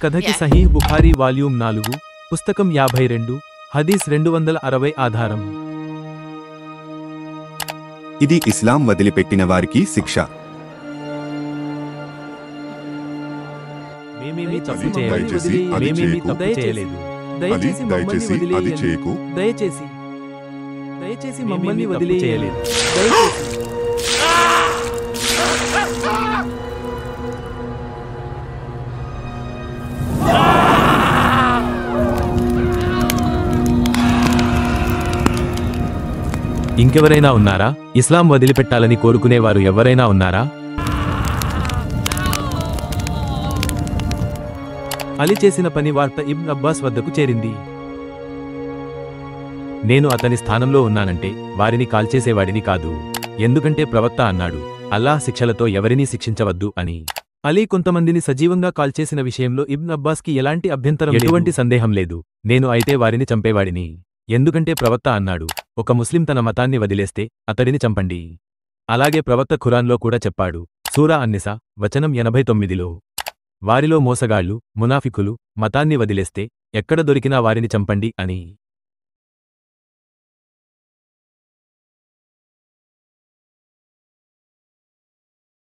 కథకి సహీహ్ బుఖారీ వాల్యూమ్ 4 పుస్తకం 52 హదీస్ 260 ఆధారం. ఇది ఇస్లాం వదిలిపెట్టిన వారికి శిక్ష. మేమేమీ తప్పు దయచేసి అది చేయలేదు. దయచేసి అది చేయకు. దయచేసి మమ్మల్ని వదిలేయలేదు. ఇంకెవరైనా ఉన్నారా? ఇస్లాం వదిలిపెట్టాలని కోరుకునేవారు ఎవరైనా ఉన్నారా? అలీ చేసిన పని వార్త ఇబ్న్ అబ్బాస్ వద్దకు చేరింది. నేను అతని స్థానంలో ఉన్నానంటే వారిని కాల్చేసేవాడిని కాదు, ఎందుకంటే ప్రవక్త అన్నాడు, అల్లాహ్ శిక్షలతో ఎవరినీ శిక్షించవద్దు అని. అలీ కొంతమందిని సజీవంగా కాల్చేసిన విషయంలో ఇబ్న్ అబ్బాస్కి ఎలాంటి అభ్యంతరం, ఎటువంటి సందేహం లేదు. నేను అయితే వారిని చంపేవాడిని, ఎందుకంటే ప్రవక్త అన్నాడు, ఒక ముస్లిం తన మతాన్ని వదిలేస్తే అతడిని చంపండి. అలాగే ప్రవక్త ఖురాన్లో కూడా చెప్పాడు, సూరా అన్-నిసా వచనం 89లో, వారిలో మోసగాళ్లు, మునాఫికులు మతాన్ని వదిలేస్తే ఎక్కడ దొరికినా వారిని చంపండి అని.